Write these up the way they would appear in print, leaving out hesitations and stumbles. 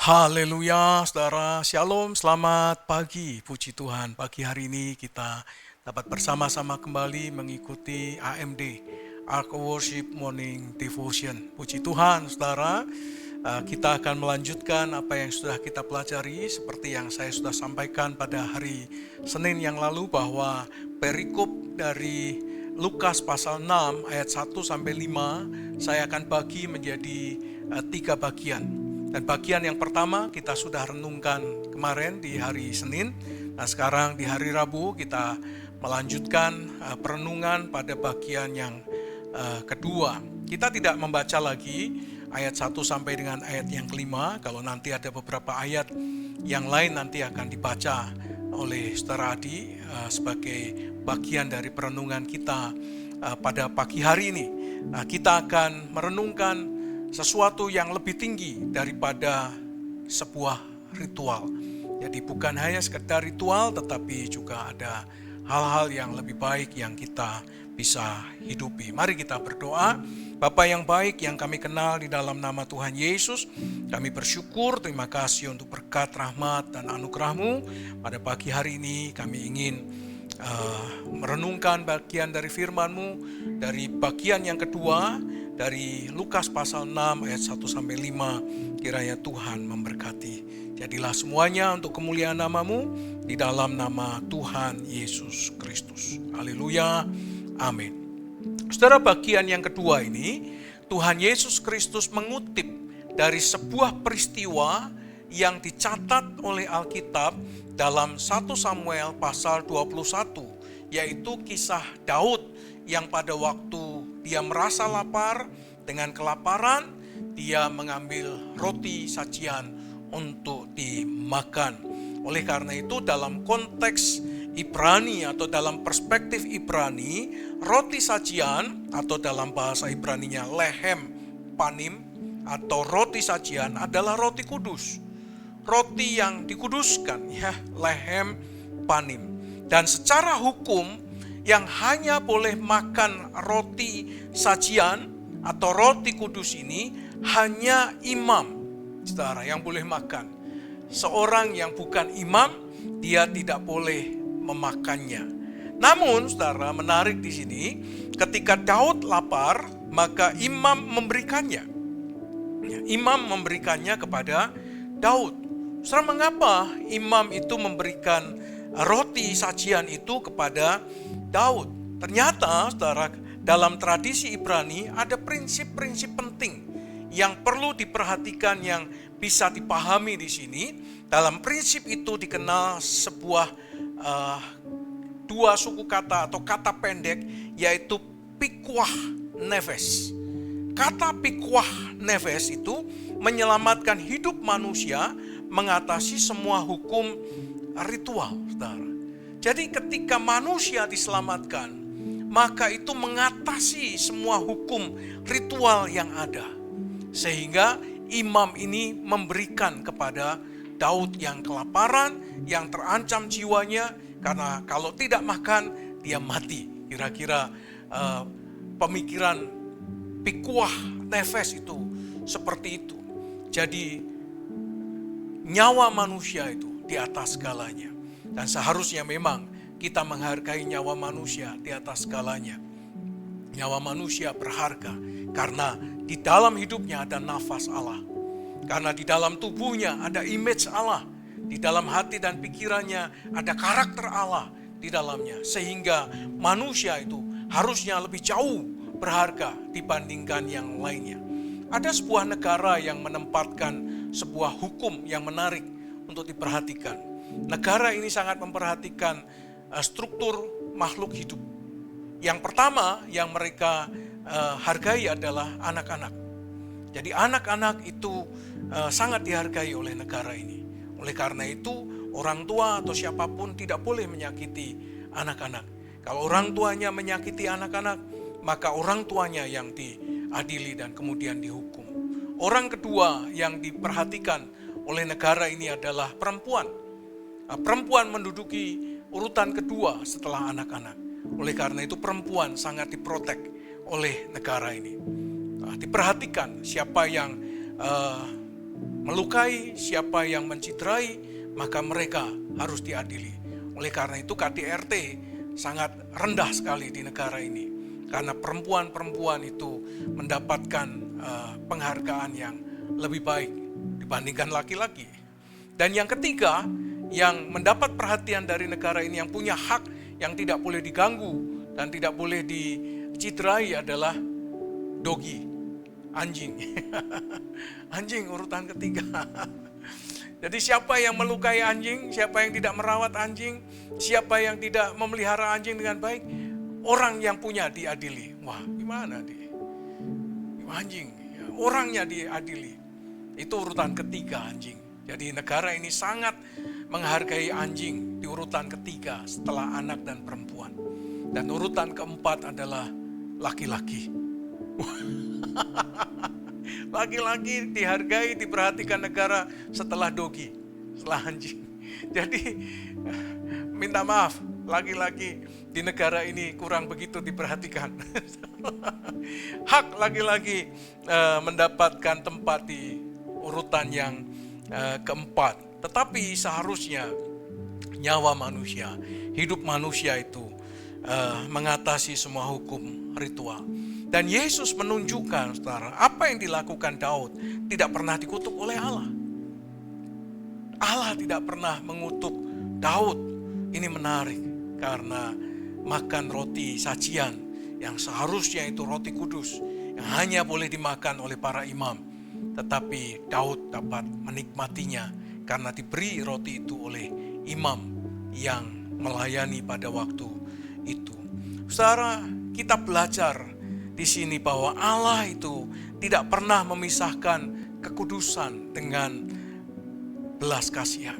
Haleluya, saudara. Shalom, selamat pagi. Puji Tuhan, pagi hari ini kita dapat bersama-sama kembali mengikuti AMD, Ark Worship Morning Devotion. Puji Tuhan, saudara. Kita akan melanjutkan apa yang sudah kita pelajari, seperti yang saya sudah sampaikan pada hari Senin yang lalu, bahwa perikop dari Lukas pasal 6 ayat 1 sampai 5 saya akan bagi menjadi 3 bagian. Dan bagian yang pertama kita sudah renungkan kemarin di hari Senin. Nah, sekarang di hari Rabu kita melanjutkan perenungan pada bagian yang kedua. Kita tidak membaca lagi ayat 1 sampai dengan ayat yang kelima. Kalau nanti ada beberapa ayat yang lain nanti akan dibaca oleh Saudara Adi sebagai bagian dari perenungan kita pada pagi hari ini. Nah, kita akan merenungkan sesuatu yang lebih tinggi daripada sebuah ritual. Jadi bukan hanya sekedar ritual, tetapi juga ada hal-hal yang lebih baik yang kita bisa hidupi. Mari kita berdoa. Bapa yang baik yang kami kenal di dalam nama Tuhan Yesus, kami bersyukur, terima kasih untuk berkat, rahmat, dan anugerah-Mu. Pada pagi hari ini kami ingin merenungkan bagian dari firman-Mu, dari bagian yang kedua, dari Lukas pasal 6 ayat 1 sampai 5, kiranya Tuhan memberkati. Jadilah semuanya untuk kemuliaan nama-Mu, di dalam nama Tuhan Yesus Kristus. Haleluya, amin. Saudara, bagian yang kedua ini, Tuhan Yesus Kristus mengutip dari sebuah peristiwa yang dicatat oleh Alkitab dalam 1 Samuel pasal 21, yaitu kisah Daud yang pada waktu dia merasa lapar, dengan kelaparan dia mengambil roti sajian untuk dimakan. Oleh karena itu dalam konteks Ibrani atau dalam perspektif Ibrani, roti sajian atau dalam bahasa Ibraninya lehem panim atau roti sajian adalah roti kudus. Roti yang dikuduskan, ya, lehem panim. Dan secara hukum yang hanya boleh makan roti sajian atau roti kudus ini hanya imam, saudara, yang boleh makan. Seorang yang bukan imam, dia tidak boleh memakannya. Namun, saudara, menarik di sini, ketika Daud lapar, maka imam memberikannya. Imam memberikannya kepada Daud. Saudara, mengapa imam itu memberikan roti sajian itu kepada Daud? Ternyata, saudara, dalam tradisi Ibrani ada prinsip-prinsip penting yang perlu diperhatikan, yang bisa dipahami di sini. Dalam prinsip itu dikenal sebuah dua suku kata atau kata pendek, yaitu pikwah nefes. Kata pikwah nefes itu menyelamatkan hidup manusia, mengatasi semua hukum ritual, saudara. Jadi ketika manusia diselamatkan, maka itu mengatasi semua hukum ritual yang ada. Sehingga imam ini memberikan kepada Daud yang kelaparan, yang terancam jiwanya, karena kalau tidak makan dia mati. Kira-kira pemikiran pikwah nefes itu seperti itu. Jadi nyawa manusia itu di atas segalanya. Dan seharusnya memang kita menghargai nyawa manusia di atas segalanya. Nyawa manusia berharga karena di dalam hidupnya ada nafas Allah. Karena di dalam tubuhnya ada image Allah. Di dalam hati dan pikirannya ada karakter Allah di dalamnya. Sehingga manusia itu harusnya lebih jauh berharga dibandingkan yang lainnya. Ada sebuah negara yang menempatkan sebuah hukum yang menarik untuk diperhatikan. Negara ini sangat memperhatikan struktur makhluk hidup. Yang pertama yang mereka hargai adalah anak-anak. Jadi anak-anak itu sangat dihargai oleh negara ini. Oleh karena itu orang tua atau siapapun tidak boleh menyakiti anak-anak. Kalau orang tuanya menyakiti anak-anak, maka orang tuanya yang diadili dan kemudian dihukum. Orang kedua yang diperhatikan oleh negara ini adalah perempuan. Perempuan menduduki urutan kedua setelah anak-anak. Oleh karena itu perempuan sangat diprotek oleh negara ini. Diperhatikan siapa yang melukai, siapa yang menciderai, maka mereka harus diadili. Oleh karena itu KDRT sangat rendah sekali di negara ini. Karena perempuan-perempuan itu mendapatkan penghargaan yang lebih baik dibandingkan laki-laki. Dan yang ketiga, yang mendapat perhatian dari negara ini, yang punya hak yang tidak boleh diganggu dan tidak boleh diciderai adalah dogi, anjing. Anjing urutan ketiga. Jadi siapa yang melukai anjing, siapa yang tidak merawat anjing, siapa yang tidak memelihara anjing dengan baik, orang yang punya diadili. Wah, gimana dia? Anjing, orangnya diadili. Itu urutan ketiga, anjing. Jadi negara ini sangat menghargai anjing di urutan ketiga setelah anak dan perempuan. Dan urutan keempat adalah laki-laki. Laki-laki dihargai, diperhatikan negara setelah dogi, setelah anjing. Jadi minta maaf, laki-laki di negara ini kurang begitu diperhatikan. Hak laki-laki mendapatkan tempat di urutan yang keempat. Tetapi seharusnya nyawa manusia, hidup manusia itu mengatasi semua hukum ritual. Dan Yesus menunjukkan, saudara, apa yang dilakukan Daud tidak pernah dikutuk oleh Allah. Allah tidak pernah mengutuk Daud. Ini menarik karena makan roti sajian yang seharusnya itu roti kudus yang hanya boleh dimakan oleh para imam. Tetapi Daud dapat menikmatinya karena diberi roti itu oleh imam yang melayani pada waktu itu. Saudara, kita belajar di sini bahwa Allah itu tidak pernah memisahkan kekudusan dengan belas kasihan.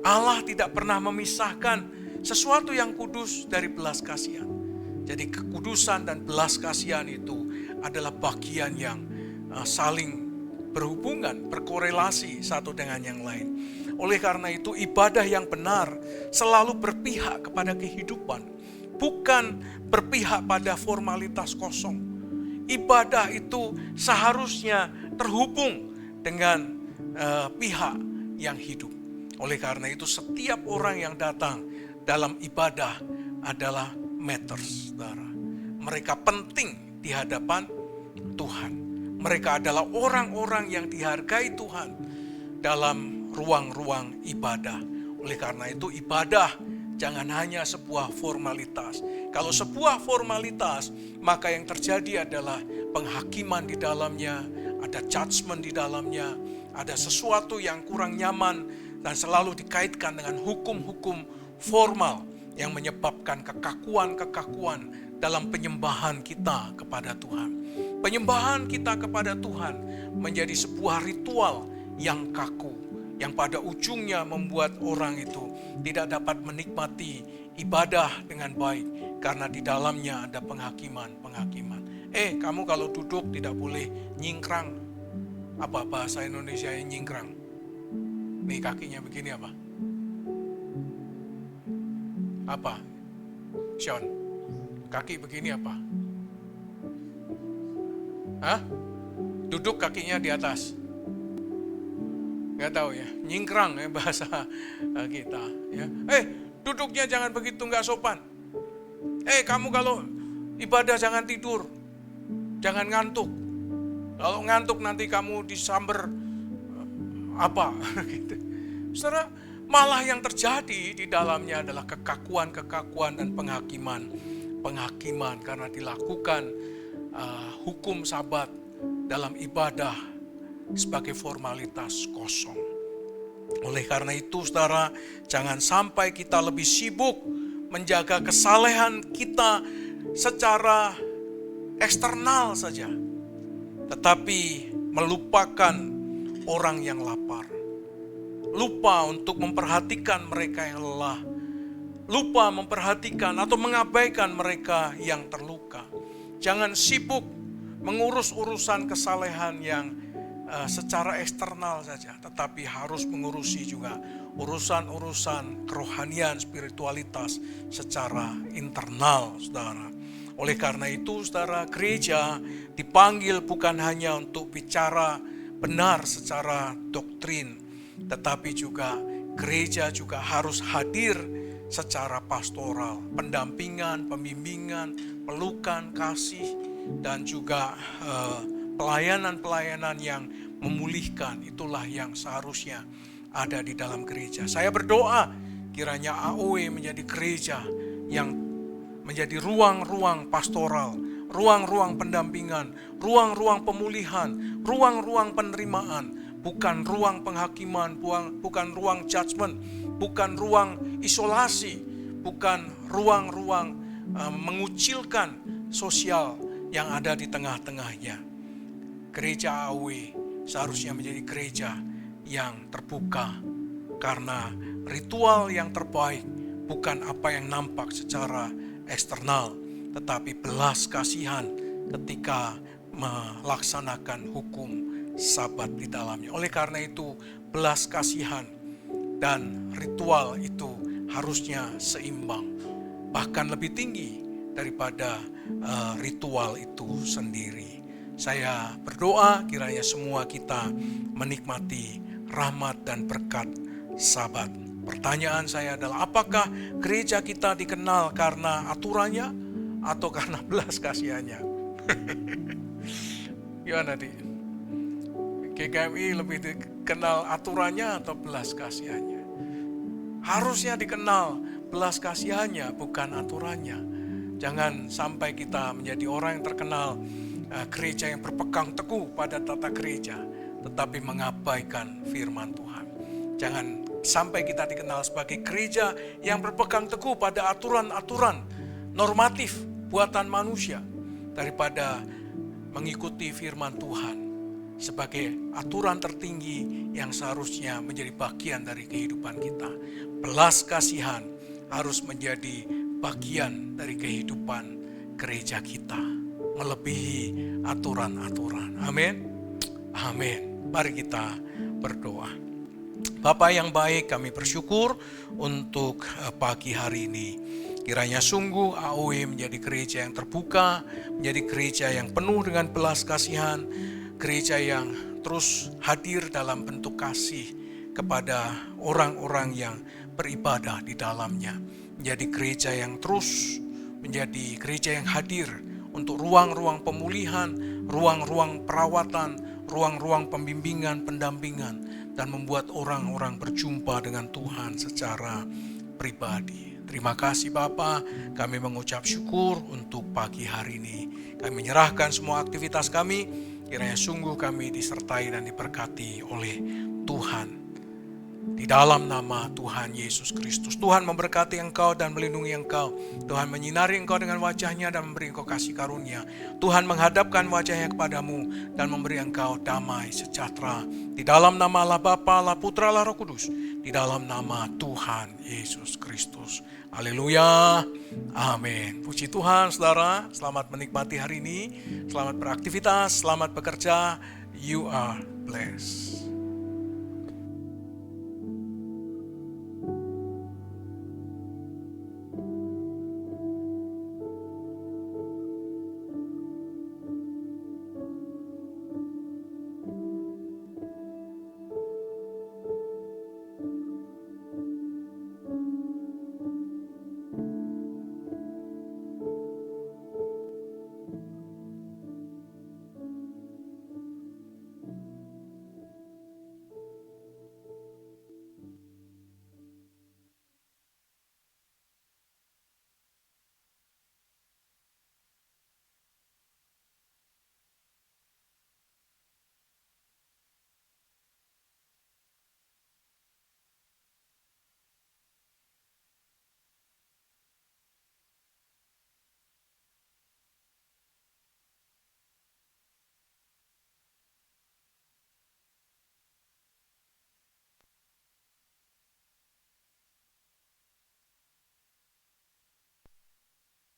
Allah tidak pernah memisahkan sesuatu yang kudus dari belas kasihan. Jadi kekudusan dan belas kasihan itu adalah bagian yang saling berhubungan, berkorelasi satu dengan yang lain. Oleh karena itu ibadah yang benar selalu berpihak kepada kehidupan, bukan berpihak pada formalitas kosong. Ibadah itu seharusnya terhubung dengan pihak yang hidup. Oleh karena itu setiap orang yang datang dalam ibadah adalah matters, saudara. Mereka penting di hadapan Tuhan. Mereka adalah orang-orang yang dihargai Tuhan dalam ruang-ruang ibadah. Oleh karena itu ibadah jangan hanya sebuah formalitas. Kalau sebuah formalitas, maka yang terjadi adalah penghakiman di dalamnya, ada judgment di dalamnya, ada sesuatu yang kurang nyaman dan selalu dikaitkan dengan hukum-hukum formal yang menyebabkan kekakuan-kekakuan dalam penyembahan kita kepada Tuhan. Penyembahan kita kepada Tuhan menjadi sebuah ritual yang kaku, yang pada ujungnya membuat orang itu tidak dapat menikmati ibadah dengan baik karena di dalamnya ada penghakiman. Kamu kalau duduk tidak boleh nyingkrang. Apa bahasa Indonesia yang nyingkrang? Nih kakinya begini apa? Apa? Sean, kaki begini apa? Hah? Duduk kakinya di atas. Gak tahu ya, nyingkrang ya bahasa kita ya. Duduknya jangan begitu gak sopan. Kamu kalau ibadah jangan tidur, jangan ngantuk. Kalau ngantuk nanti kamu disamber apa gitu. Saudara, malah yang terjadi di dalamnya adalah kekakuan dan penghakiman karena dilakukan hukum Sabat dalam ibadah sebagai formalitas kosong. Oleh karena itu, saudara, jangan sampai kita lebih sibuk menjaga kesalehan kita secara eksternal saja, tetapi melupakan orang yang lapar. Lupa untuk memperhatikan mereka yang lelah. Lupa memperhatikan atau mengabaikan mereka yang terluka. Jangan sibuk mengurus urusan kesalehan yang secara eksternal saja, tetapi harus mengurusi juga urusan-urusan kerohanian, spiritualitas secara internal, saudara. Oleh karena itu, saudara, gereja dipanggil bukan hanya untuk bicara benar secara doktrin, tetapi juga gereja juga harus hadir secara pastoral, pendampingan, pembimbingan, pelukan, kasih, dan juga pelayanan-pelayanan yang memulihkan. Itulah yang seharusnya ada di dalam gereja. Saya berdoa kiranya AOE menjadi gereja yang menjadi ruang-ruang pastoral, ruang-ruang pendampingan, ruang-ruang pemulihan, ruang-ruang penerimaan, bukan ruang penghakiman, bukan ruang judgment, bukan ruang isolasi, bukan ruang-ruang mengucilkan sosial yang ada di tengah-tengahnya. Gereja AOE seharusnya menjadi gereja yang terbuka, karena ritual yang terbaik bukan apa yang nampak secara eksternal, tetapi belas kasihan ketika melaksanakan hukum Sabat di dalamnya. Oleh karena itu, belas kasihan dan ritual itu harusnya seimbang, bahkan lebih tinggi daripada ritual itu sendiri. Saya berdoa kiranya semua kita menikmati rahmat dan berkat Sabat. Pertanyaan saya adalah, apakah gereja kita dikenal karena aturannya atau karena belas kasihannya? Gimana, Di? GKMI lebih dikenal aturannya atau belas kasihannya? Harusnya dikenal belas kasihannya, bukan aturannya. Jangan sampai kita menjadi orang yang terkenal gereja yang berpegang teguh pada tata gereja, tetapi mengabaikan firman Tuhan. Jangan sampai kita dikenal sebagai gereja yang berpegang teguh pada aturan-aturan normatif buatan manusia, daripada mengikuti firman Tuhan sebagai aturan tertinggi yang seharusnya menjadi bagian dari kehidupan kita. Belas kasihan harus menjadi bagian dari kehidupan gereja kita, melebihi aturan-aturan. Amin. Amin. Mari kita berdoa. Bapa yang baik, kami bersyukur untuk pagi hari ini. Kiranya sungguh AOE menjadi gereja yang terbuka, menjadi gereja yang penuh dengan belas kasihan, gereja yang terus hadir dalam bentuk kasih kepada orang-orang yang beribadah di dalamnya. Menjadi gereja yang terus menjadi gereja yang hadir untuk ruang-ruang pemulihan, ruang-ruang perawatan, ruang-ruang pembimbingan, pendampingan, dan membuat orang-orang berjumpa dengan Tuhan secara pribadi. Terima kasih Bapa, kami mengucap syukur untuk pagi hari ini. Kami menyerahkan semua aktivitas kami, kiranya sungguh kami disertai dan diberkati oleh Tuhan. Di dalam nama Tuhan Yesus Kristus, Tuhan memberkati engkau dan melindungi engkau. Tuhan menyinari engkau dengan wajahnya dan memberi engkau kasih karunia. Tuhan menghadapkan wajahnya kepadamu dan memberi engkau damai sejahtera. Di dalam nama Allah Bapa, Allah Putra, Allah Roh Kudus. Di dalam nama Tuhan Yesus Kristus. Haleluya. Amin. Puji Tuhan saudara, selamat menikmati hari ini. Selamat beraktivitas, selamat bekerja. You are blessed.